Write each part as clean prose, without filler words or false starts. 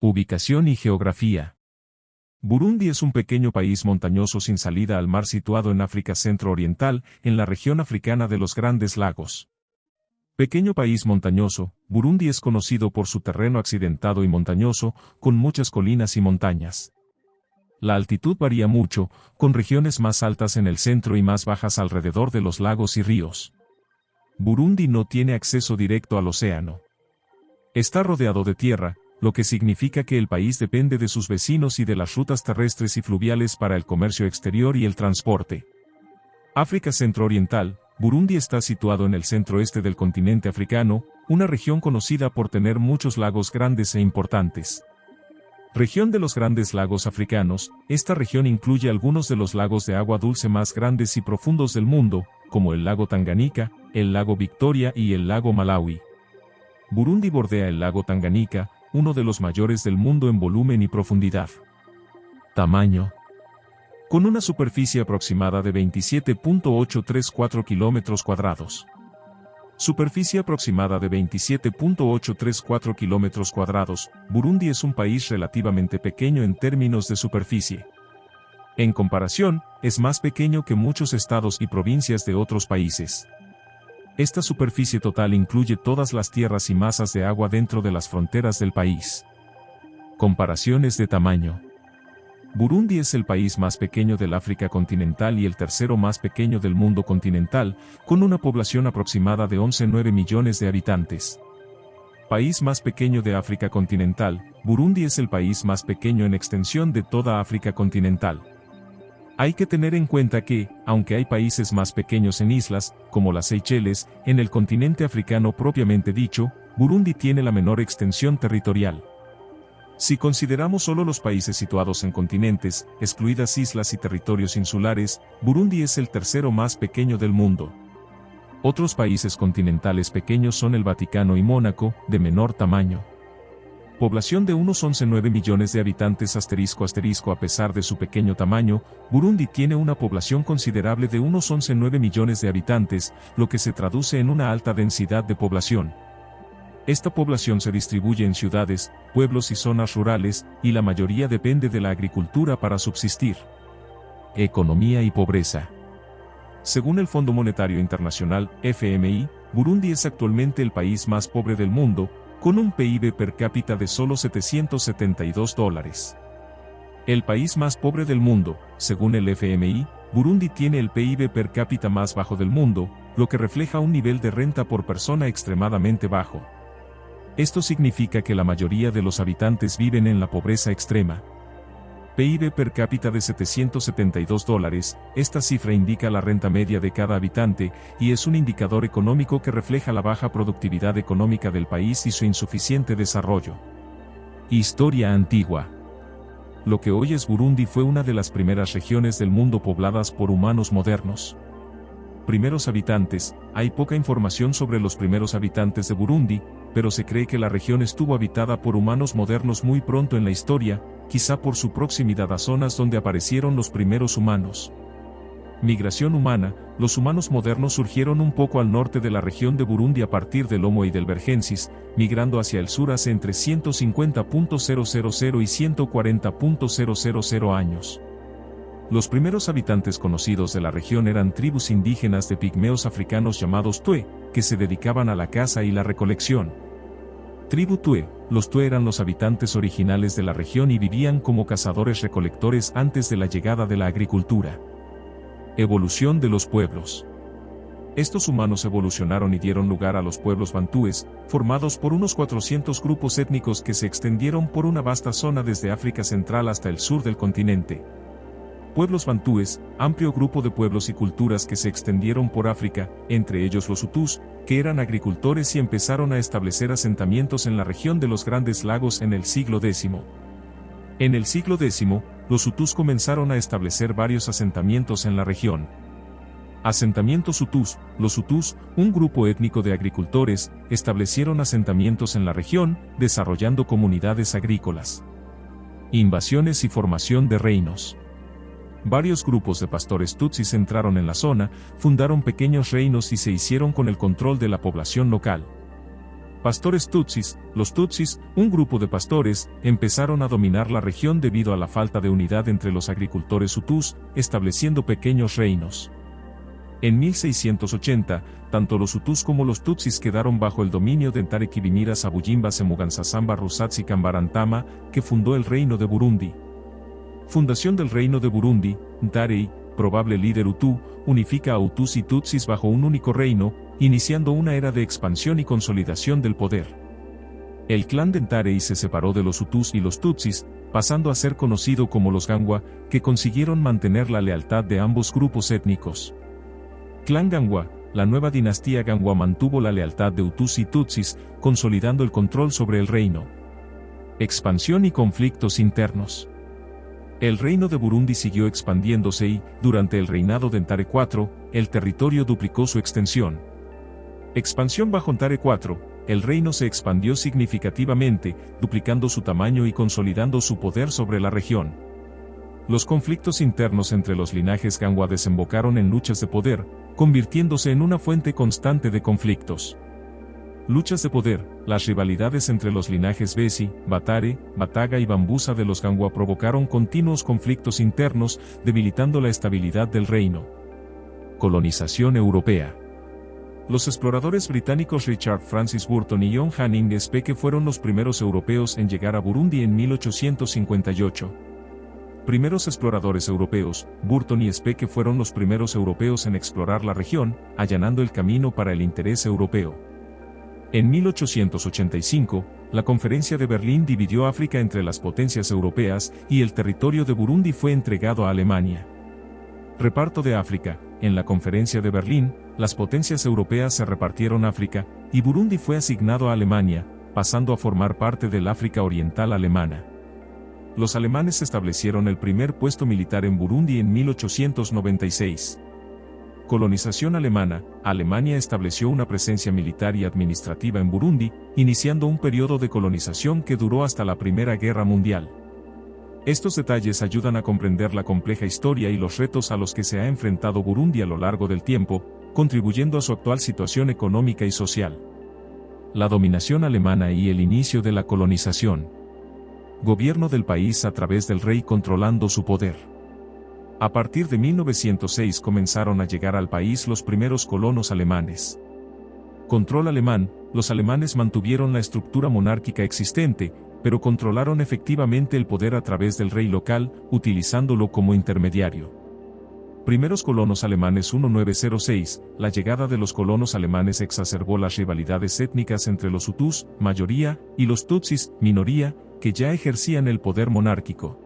Ubicación y geografía. Burundi es un pequeño país montañoso sin salida al mar situado en África Centro-Oriental, en la región africana de los Grandes Lagos. Pequeño país montañoso, Burundi es conocido por su terreno accidentado y montañoso, con muchas colinas y montañas. La altitud varía mucho, con regiones más altas en el centro y más bajas alrededor de los lagos y ríos. Burundi no tiene acceso directo al océano. Está rodeado de tierra, lo que significa que el país depende de sus vecinos y de las rutas terrestres y fluviales para el comercio exterior y el transporte. África Centro-Oriental, Burundi está situado en el centro-este del continente africano, una región conocida por tener muchos lagos grandes e importantes. Región de los Grandes Lagos Africanos, esta región incluye algunos de los lagos de agua dulce más grandes y profundos del mundo, como el lago Tanganika, el lago Victoria y el lago Malawi. Burundi bordea el lago Tanganika, uno de los mayores del mundo en volumen y profundidad. Tamaño. Con una superficie aproximada de 27.834 kilómetros cuadrados. Superficie aproximada de 27.834 kilómetros cuadrados, Burundi es un país relativamente pequeño en términos de superficie. En comparación, es más pequeño que muchos estados y provincias de otros países. Esta superficie total incluye todas las tierras y masas de agua dentro de las fronteras del país. Comparaciones de tamaño. Burundi es el país más pequeño del África continental y el tercero más pequeño del mundo continental, con una población aproximada de 11,9 millones de habitantes. País más pequeño de África continental, Burundi es el país más pequeño en extensión de toda África continental. Hay que tener en cuenta que, aunque hay países más pequeños en islas, como las Seychelles, en el continente africano propiamente dicho, Burundi tiene la menor extensión territorial. Si consideramos solo los países situados en continentes, excluidas islas y territorios insulares, Burundi es el tercero más pequeño del mundo. Otros países continentales pequeños son el Vaticano y Mónaco, de menor tamaño. Población de unos 11,9 millones de habitantes ***. A pesar de su pequeño tamaño, Burundi tiene una población considerable de unos 11,9 millones de habitantes, lo que se traduce en una alta densidad de población. Esta población se distribuye en ciudades, pueblos y zonas rurales, y la mayoría depende de la agricultura para subsistir. Economía y pobreza. Según el Fondo Monetario Internacional, FMI, Burundi es actualmente el país más pobre del mundo, con un PIB per cápita de solo $772. El país más pobre del mundo, según el FMI, Burundi tiene el PIB per cápita más bajo del mundo, lo que refleja un nivel de renta por persona extremadamente bajo. Esto significa que la mayoría de los habitantes viven en la pobreza extrema. PIB per cápita de $772, esta cifra indica la renta media de cada habitante, y es un indicador económico que refleja la baja productividad económica del país y su insuficiente desarrollo. Historia antigua. Lo que hoy es Burundi fue una de las primeras regiones del mundo pobladas por humanos modernos. Primeros habitantes. Hay poca información sobre los primeros habitantes de Burundi, pero se cree que la región estuvo habitada por humanos modernos muy pronto en la historia, quizá por su proximidad a zonas donde aparecieron los primeros humanos. Migración humana. Los humanos modernos surgieron un poco al norte de la región de Burundi a partir del Homo heidelbergensis, migrando hacia el sur hace entre 150.000 y 140.000 años. Los primeros habitantes conocidos de la región eran tribus indígenas de pigmeos africanos llamados Tue, que se dedicaban a la caza y la recolección. Tribu Tue. Los Tue eran los habitantes originales de la región y vivían como cazadores-recolectores antes de la llegada de la agricultura. Evolución de los pueblos. Estos humanos evolucionaron y dieron lugar a los pueblos bantúes, formados por unos 400 grupos étnicos que se extendieron por una vasta zona desde África Central hasta el sur del continente. Pueblos bantúes, amplio grupo de pueblos y culturas que se extendieron por África, entre ellos los hutus, que eran agricultores y empezaron a establecer asentamientos en la región de los Grandes Lagos en el siglo X. En el siglo X, los hutus comenzaron a establecer varios asentamientos en la región. Asentamientos hutus. Los hutus, un grupo étnico de agricultores, establecieron asentamientos en la región, desarrollando comunidades agrícolas. Invasiones y formación de reinos. Varios grupos de pastores tutsis entraron en la zona, fundaron pequeños reinos y se hicieron con el control de la población local. Pastores Tutsis. Los Tutsis, un grupo de pastores, empezaron a dominar la región debido a la falta de unidad entre los agricultores hutus, estableciendo pequeños reinos. En 1680, tanto los hutus como los tutsis quedaron bajo el dominio de Ntare Kibimira Sabuyimba Semugansasamba Rusatsi Kambarantama, que fundó el reino de Burundi. Fundación del reino de Burundi. Ntarei, probable líder hutu, unifica a hutus y tutsis bajo un único reino, iniciando una era de expansión y consolidación del poder. El clan de Ntarei se separó de los hutus y los tutsis, pasando a ser conocido como los Gangwa, que consiguieron mantener la lealtad de ambos grupos étnicos. Clan Gangwa. La nueva dinastía Gangwa mantuvo la lealtad de hutus y tutsis, consolidando el control sobre el reino. Expansión y conflictos internos. El reino de Burundi siguió expandiéndose y, durante el reinado de Ntare IV, el territorio duplicó su extensión. Expansión bajo Ntare IV, el reino se expandió significativamente, duplicando su tamaño y consolidando su poder sobre la región. Los conflictos internos entre los linajes Gangwa desembocaron en luchas de poder, convirtiéndose en una fuente constante de conflictos. Luchas de poder. Las rivalidades entre los linajes Besi, Batare, Bataga y Bambusa de los Gangwa provocaron continuos conflictos internos, debilitando la estabilidad del reino. Colonización europea. Los exploradores británicos Richard Francis Burton y John Hanning Speke fueron los primeros europeos en llegar a Burundi en 1858. Primeros exploradores europeos. Burton y Speke fueron los primeros europeos en explorar la región, allanando el camino para el interés europeo. En 1885, la Conferencia de Berlín dividió África entre las potencias europeas, y el territorio de Burundi fue entregado a Alemania. Reparto de África. En la Conferencia de Berlín, las potencias europeas se repartieron África, y Burundi fue asignado a Alemania, pasando a formar parte del África Oriental alemana. Los alemanes establecieron el primer puesto militar en Burundi en 1896. Colonización alemana. Alemania estableció una presencia militar y administrativa en Burundi, iniciando un periodo de colonización que duró hasta la Primera Guerra Mundial. Estos detalles ayudan a comprender la compleja historia y los retos a los que se ha enfrentado Burundi a lo largo del tiempo, contribuyendo a su actual situación económica y social. La dominación alemana y el inicio de la colonización. Gobierno del país a través del rey controlando su poder. A partir de 1906 comenzaron a llegar al país los primeros colonos alemanes. Control alemán. Los alemanes mantuvieron la estructura monárquica existente, pero controlaron efectivamente el poder a través del rey local, utilizándolo como intermediario. Primeros colonos alemanes 1906. La llegada de los colonos alemanes exacerbó las rivalidades étnicas entre los hutus, mayoría, y los tutsis, minoría, que ya ejercían el poder monárquico.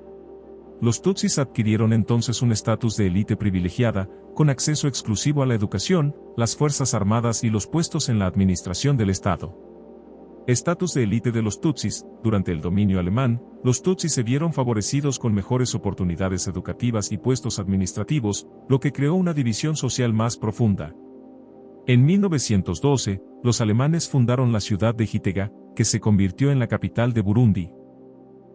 Los tutsis adquirieron entonces un estatus de élite privilegiada, con acceso exclusivo a la educación, las fuerzas armadas y los puestos en la administración del Estado. Estatus de élite de los tutsis. Durante el dominio alemán, los tutsis se vieron favorecidos con mejores oportunidades educativas y puestos administrativos, lo que creó una división social más profunda. En 1912, los alemanes fundaron la ciudad de Gitega, que se convirtió en la capital de Burundi.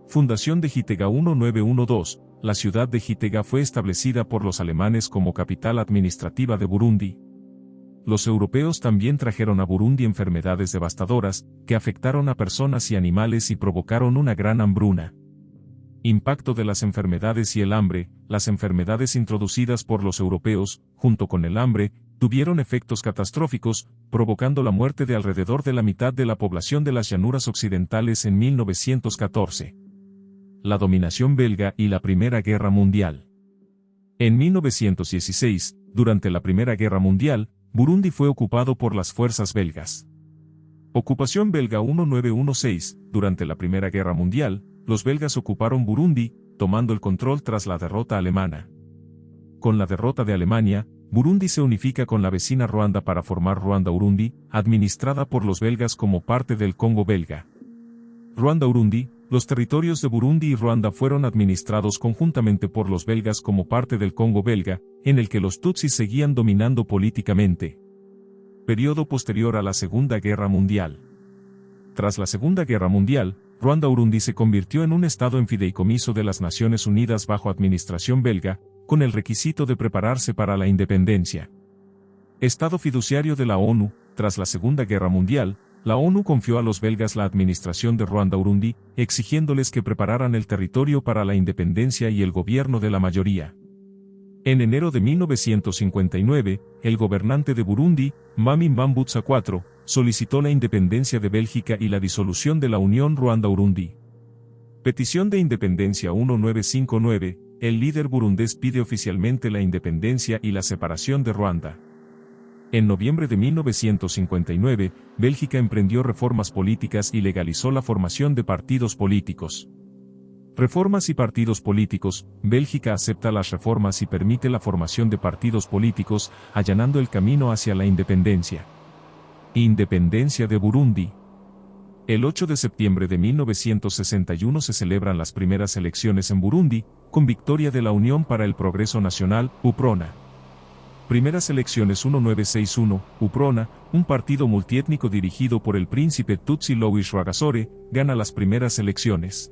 Fundación de Gitega 1912. La ciudad de Gitega fue establecida por los alemanes como capital administrativa de Burundi. Los europeos también trajeron a Burundi enfermedades devastadoras, que afectaron a personas y animales y provocaron una gran hambruna. Impacto de las enfermedades y el hambre. Las enfermedades introducidas por los europeos, junto con el hambre, tuvieron efectos catastróficos, provocando la muerte de alrededor de la mitad de la población de las llanuras occidentales en 1914. La dominación belga y la Primera Guerra Mundial. En 1916, durante la Primera Guerra Mundial, Burundi fue ocupado por las fuerzas belgas. Ocupación belga 1916. Durante la Primera Guerra Mundial, los belgas ocuparon Burundi, tomando el control tras la derrota alemana. Con la derrota de Alemania, Burundi se unifica con la vecina Ruanda para formar Ruanda-Urundi, administrada por los belgas como parte del Congo belga. Ruanda-Urundi. Los territorios de Burundi y Ruanda fueron administrados conjuntamente por los belgas como parte del Congo belga, en el que los tutsis seguían dominando políticamente. Periodo posterior a la Segunda Guerra Mundial. Tras la Segunda Guerra Mundial, Ruanda-Urundi se convirtió en un estado en fideicomiso de las Naciones Unidas bajo administración belga, con el requisito de prepararse para la independencia. Estado fiduciario de la ONU. Tras la Segunda Guerra Mundial, La ONU confió a los belgas la administración de Ruanda-Urundi, exigiéndoles que prepararan el territorio para la independencia y el gobierno de la mayoría. En enero de 1959, el gobernante de Burundi, Mami Mbambutsa IV, solicitó la independencia de Bélgica y la disolución de la Unión Ruanda-Urundi. Petición de Independencia 1959, el líder burundés pide oficialmente la independencia y la separación de Ruanda. En noviembre de 1959, Bélgica emprendió reformas políticas y legalizó la formación de partidos políticos. Reformas y partidos políticos. Bélgica acepta las reformas y permite la formación de partidos políticos, allanando el camino hacia la independencia. Independencia de Burundi. El 8 de septiembre de 1961 se celebran las primeras elecciones en Burundi, con victoria de la Unión para el Progreso Nacional, UPRONA. Primeras elecciones 1961, UPRONA, un partido multiétnico dirigido por el príncipe Tutsi Louis Rwagasore, gana las primeras elecciones.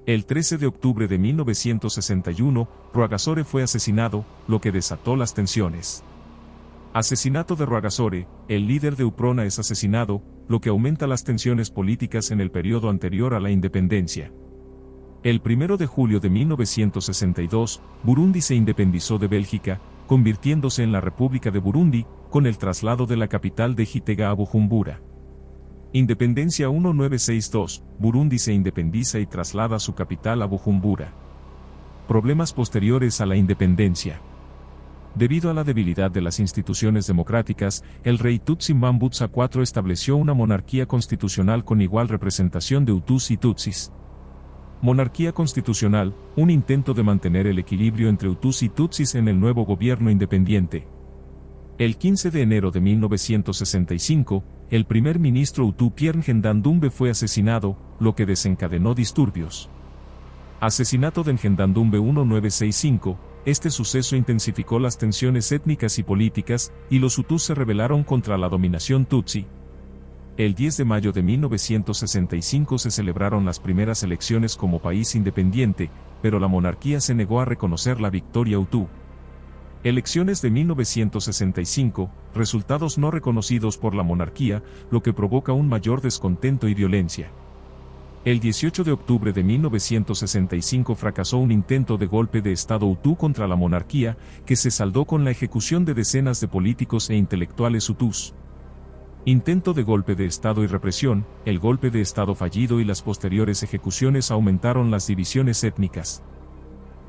El 13 de octubre de 1961, Rwagasore fue asesinado, lo que desató las tensiones. Asesinato de Rwagasore, el líder de UPRONA es asesinado, lo que aumenta las tensiones políticas en el periodo anterior a la independencia. El 1 de julio de 1962, Burundi se independizó de Bélgica, convirtiéndose en la República de Burundi, con el traslado de la capital de Gitega a Bujumbura. Independencia 1962, Burundi se independiza y traslada su capital a Bujumbura. Problemas posteriores a la independencia. Debido a la debilidad de las instituciones democráticas, el rey Tutsi Mbambutsa IV estableció una monarquía constitucional con igual representación de Hutus y Tutsis. Monarquía constitucional, un intento de mantener el equilibrio entre Hutus y Tutsis en el nuevo gobierno independiente. El 15 de enero de 1965, el primer ministro Hutu Pierre Ngendandumbe fue asesinado, lo que desencadenó disturbios. Asesinato de Ngendandumbe 1965, este suceso intensificó las tensiones étnicas y políticas, y los Hutus se rebelaron contra la dominación Tutsi. El 10 de mayo de 1965 se celebraron las primeras elecciones como país independiente, pero la monarquía se negó a reconocer la victoria Hutu. Elecciones de 1965, resultados no reconocidos por la monarquía, lo que provoca un mayor descontento y violencia. El 18 de octubre de 1965 fracasó un intento de golpe de Estado Hutu contra la monarquía, que se saldó con la ejecución de decenas de políticos e intelectuales Hutus. Intento de golpe de Estado y represión, el golpe de Estado fallido y las posteriores ejecuciones aumentaron las divisiones étnicas.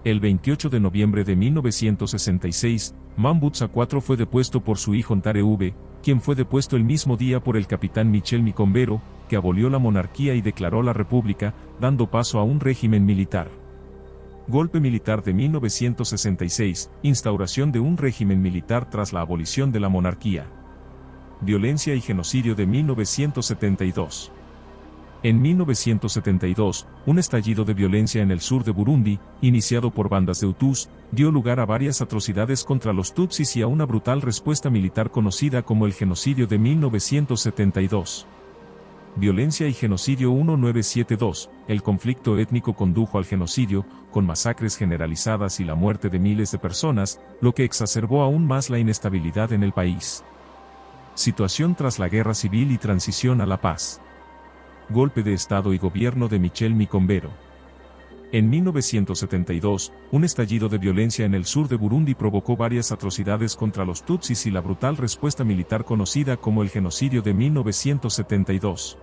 El 28 de noviembre de 1966, Mbambutsa IV fue depuesto por su hijo Ntareuube, quien fue depuesto el mismo día por el capitán Michel Micombero, que abolió la monarquía y declaró la república, dando paso a un régimen militar. Golpe militar de 1966, instauración de un régimen militar tras la abolición de la monarquía. Violencia y genocidio de 1972. En 1972, un estallido de violencia en el sur de Burundi, iniciado por bandas de Hutus, dio lugar a varias atrocidades contra los Tutsis y a una brutal respuesta militar conocida como el genocidio de 1972. Violencia y genocidio 1972, el conflicto étnico condujo al genocidio, con masacres generalizadas y la muerte de miles de personas, lo que exacerbó aún más la inestabilidad en el país. Situación tras la guerra civil y transición a la paz. Golpe de Estado y gobierno de Michel Micombero. En 1972, un estallido de violencia en el sur de Burundi provocó varias atrocidades contra los Tutsis y la brutal respuesta militar conocida como el genocidio de 1972.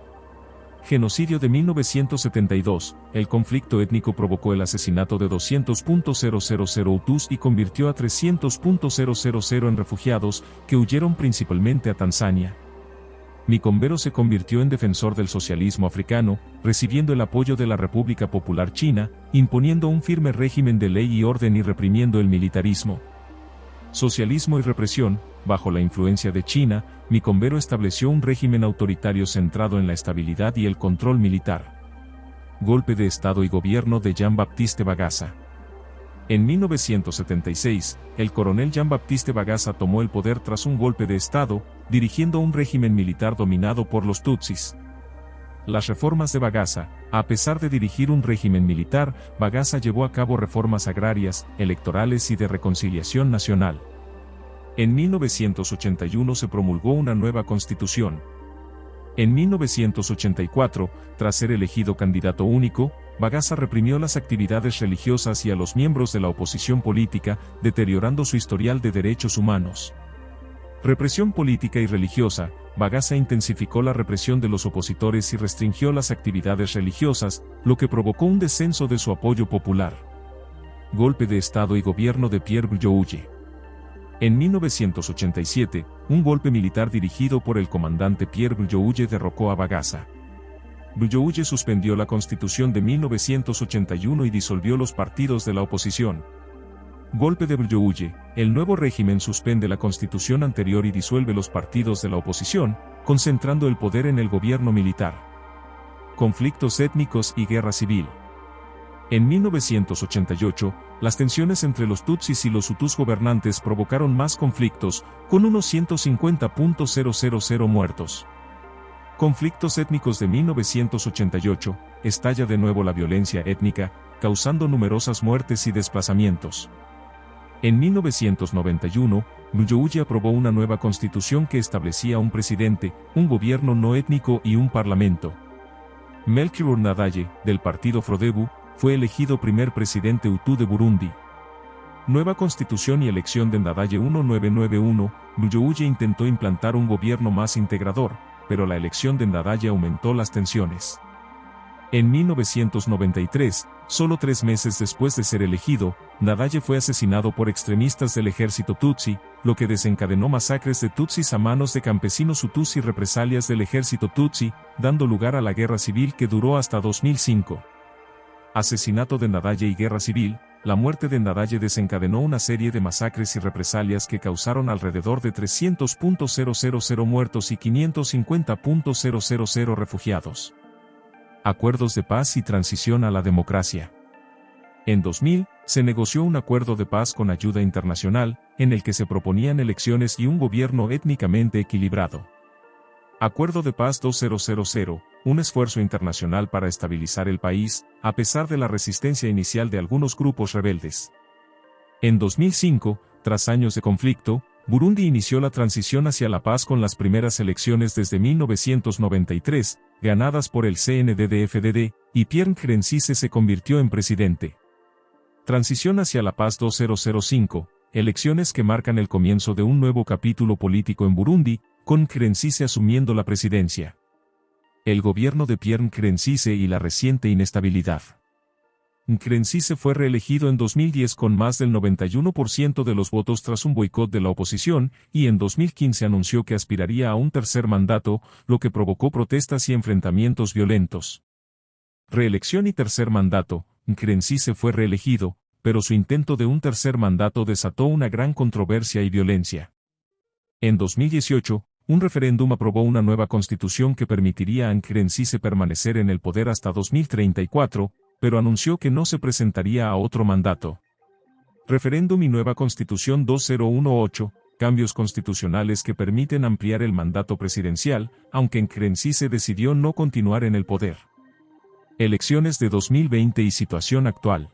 Genocidio de 1972, el conflicto étnico provocó el asesinato de 200.000 Hutus y convirtió a 300.000 en refugiados, que huyeron principalmente a Tanzania. Micombero se convirtió en defensor del socialismo africano, recibiendo el apoyo de la República Popular China, imponiendo un firme régimen de ley y orden y reprimiendo el militarismo. Socialismo y represión. Bajo la influencia de China, Micombero estableció un régimen autoritario centrado en la estabilidad y el control militar. Golpe de Estado y gobierno de Jean-Baptiste Bagaza. En 1976, el coronel Jean-Baptiste Bagaza tomó el poder tras un golpe de Estado, dirigiendo un régimen militar dominado por los Tutsis. Las reformas de Bagaza. A pesar de dirigir un régimen militar, Bagaza llevó a cabo reformas agrarias, electorales y de reconciliación nacional. En 1981 se promulgó una nueva constitución. En 1984, tras ser elegido candidato único, Bagaza reprimió las actividades religiosas y a los miembros de la oposición política, deteriorando su historial de derechos humanos. Represión política y religiosa. Bagaza intensificó la represión de los opositores y restringió las actividades religiosas, lo que provocó un descenso de su apoyo popular. Golpe de Estado y gobierno de Pierre Buyoye. En 1987, un golpe militar dirigido por el comandante Pierre Buyoye derrocó a Bagaza. Buyoye suspendió la Constitución de 1981 y disolvió los partidos de la oposición. Golpe de Buyoye. El nuevo régimen suspende la constitución anterior y disuelve los partidos de la oposición, concentrando el poder en el gobierno militar. Conflictos étnicos y guerra civil. En 1988, las tensiones entre los Tutsis y los Hutus gobernantes provocaron más conflictos, con unos 150.000 muertos. Conflictos étnicos de 1988, estalla de nuevo la violencia étnica, causando numerosas muertes y desplazamientos. En 1991, Buyoye aprobó una nueva constitución que establecía un presidente, un gobierno no étnico y un parlamento. Melchior Ndadaye, del partido Frodebu, fue elegido primer presidente Hutu de Burundi. Nueva constitución y elección de Ndadaye 1991, Buyoye intentó implantar un gobierno más integrador, pero la elección de Ndadaye aumentó las tensiones. En 1993, solo 3 meses después de ser elegido, Ndadaye fue asesinado por extremistas del ejército Tutsi, lo que desencadenó masacres de Tutsis a manos de campesinos Hutus y represalias del ejército Tutsi, dando lugar a la guerra civil que duró hasta 2005. Asesinato de Ndadaye y guerra civil. La muerte de Ndadaye desencadenó una serie de masacres y represalias que causaron alrededor de 300.000 muertos y 550.000 refugiados. Acuerdos de paz y transición a la democracia. En 2000, se negoció un acuerdo de paz con ayuda internacional, en el que se proponían elecciones y un gobierno étnicamente equilibrado. Acuerdo de Paz 2000, un esfuerzo internacional para estabilizar el país, a pesar de la resistencia inicial de algunos grupos rebeldes. En 2005, tras años de conflicto, Burundi inició la transición hacia la paz con las primeras elecciones desde 1993, ganadas por el CNDD-FDD, y Pierre Nkurunziza se convirtió en presidente. Transición hacia la paz 2005, elecciones que marcan el comienzo de un nuevo capítulo político en Burundi, con Nkurunziza asumiendo la presidencia. El gobierno de Pierre Nkurunziza y la reciente inestabilidad. Nkurunziza fue reelegido en 2010 con más del 91% de los votos tras un boicot de la oposición, y en 2015 anunció que aspiraría a un tercer mandato, lo que provocó protestas y enfrentamientos violentos. Reelección y tercer mandato. Nkurunziza fue reelegido, pero su intento de un tercer mandato desató una gran controversia y violencia. En 2018, un referéndum aprobó una nueva constitución que permitiría a Nkurunziza permanecer en el poder hasta 2034, pero anunció que no se presentaría a otro mandato. Referéndum y nueva Constitución 2018, cambios constitucionales que permiten ampliar el mandato presidencial, aunque Nkurunziza decidió no continuar en el poder. Elecciones de 2020 y situación actual.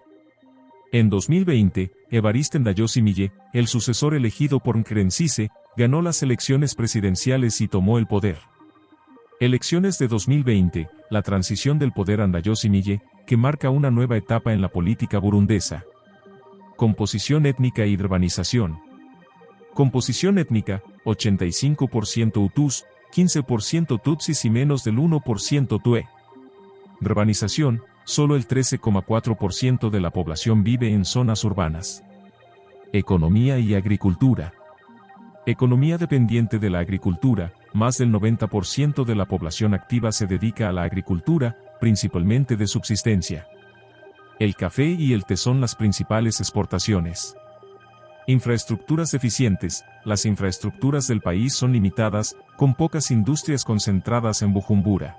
En 2020, Evariste Ndayishimiye, el sucesor elegido por Nkurunziza, ganó las elecciones presidenciales y tomó el poder. Elecciones de 2020, la transición del poder a Ndayishimiye, que marca una nueva etapa en la política burundesa. Composición étnica y urbanización. Composición étnica, 85% Hutus, 15% Tutsis y menos del 1% Tue. Urbanización, solo el 13,4% de la población vive en zonas urbanas. Economía y agricultura. Economía dependiente de la agricultura, más del 90% de la población activa se dedica a la agricultura, principalmente de subsistencia. El café y el té son las principales exportaciones. Infraestructuras deficientes. Las infraestructuras del país son limitadas, con pocas industrias concentradas en Bujumbura.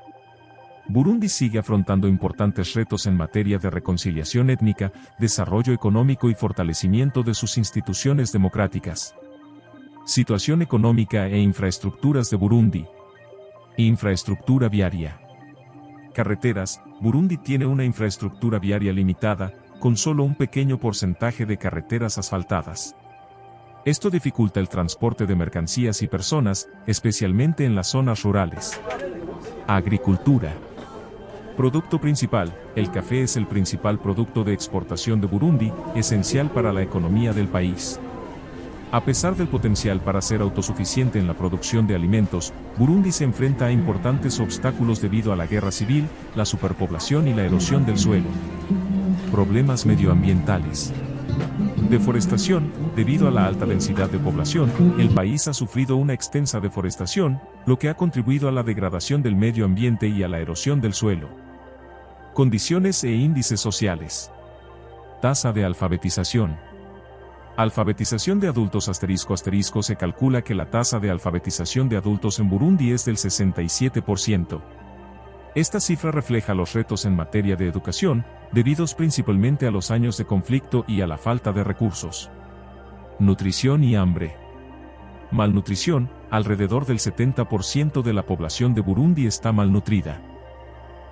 Burundi sigue afrontando importantes retos en materia de reconciliación étnica, desarrollo económico y fortalecimiento de sus instituciones democráticas. Situación económica e infraestructuras de Burundi. Infraestructura viaria. Carreteras. Burundi tiene una infraestructura viaria limitada, con solo un pequeño porcentaje de carreteras asfaltadas. Esto dificulta el transporte de mercancías y personas, especialmente en las zonas rurales. Agricultura. Producto principal. El café es el principal producto de exportación de Burundi, esencial para la economía del país. A pesar del potencial para ser autosuficiente en la producción de alimentos, Burundi se enfrenta a importantes obstáculos debido a la guerra civil, la superpoblación y la erosión del suelo. Problemas medioambientales. Deforestación. Debido a la alta densidad de población, el país ha sufrido una extensa deforestación, lo que ha contribuido a la degradación del medio ambiente y a la erosión del suelo. Condiciones e índices sociales. Tasa de alfabetización. Alfabetización de adultos ***. Se calcula que la tasa de alfabetización de adultos en Burundi es del 67%. Esta cifra refleja los retos en materia de educación, debidos principalmente a los años de conflicto y a la falta de recursos. Nutrición y hambre. Malnutrición. Alrededor del 70% de la población de Burundi está malnutrida.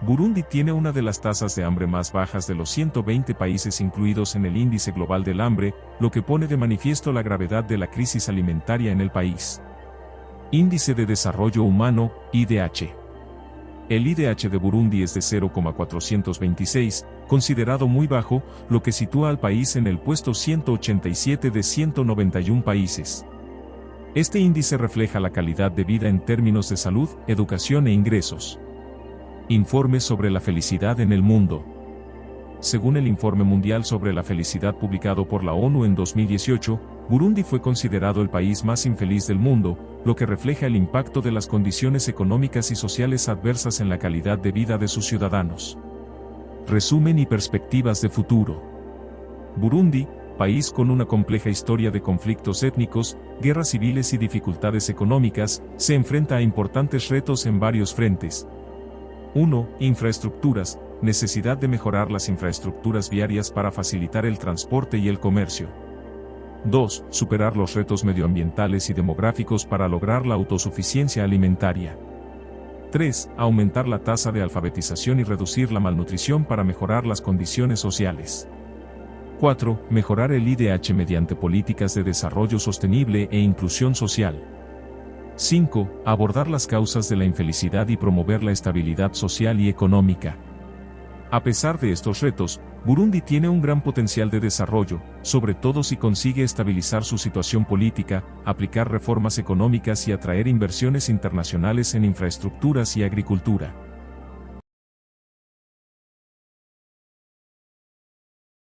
Burundi tiene una de las tasas de hambre más bajas de los 120 países incluidos en el Índice Global del Hambre, lo que pone de manifiesto la gravedad de la crisis alimentaria en el país. Índice de Desarrollo Humano, IDH. El IDH de Burundi es de 0,426, considerado muy bajo, lo que sitúa al país en el puesto 187 de 191 países. Este índice refleja la calidad de vida en términos de salud, educación e ingresos. Informe sobre la felicidad en el mundo. Según el Informe Mundial sobre la Felicidad publicado por la ONU en 2018, Burundi fue considerado el país más infeliz del mundo, lo que refleja el impacto de las condiciones económicas y sociales adversas en la calidad de vida de sus ciudadanos. Resumen y perspectivas de futuro. Burundi, país con una compleja historia de conflictos étnicos, guerras civiles y dificultades económicas, se enfrenta a importantes retos en varios frentes. 1. Infraestructuras. Necesidad de mejorar las infraestructuras viarias para facilitar el transporte y el comercio. 2. Superar los retos medioambientales y demográficos para lograr la autosuficiencia alimentaria. 3. Aumentar la tasa de alfabetización y reducir la malnutrición para mejorar las condiciones sociales. 4. Mejorar el IDH mediante políticas de desarrollo sostenible e inclusión social. 5. Abordar las causas de la infelicidad y promover la estabilidad social y económica. A pesar de estos retos, Burundi tiene un gran potencial de desarrollo, sobre todo si consigue estabilizar su situación política, aplicar reformas económicas y atraer inversiones internacionales en infraestructuras y agricultura.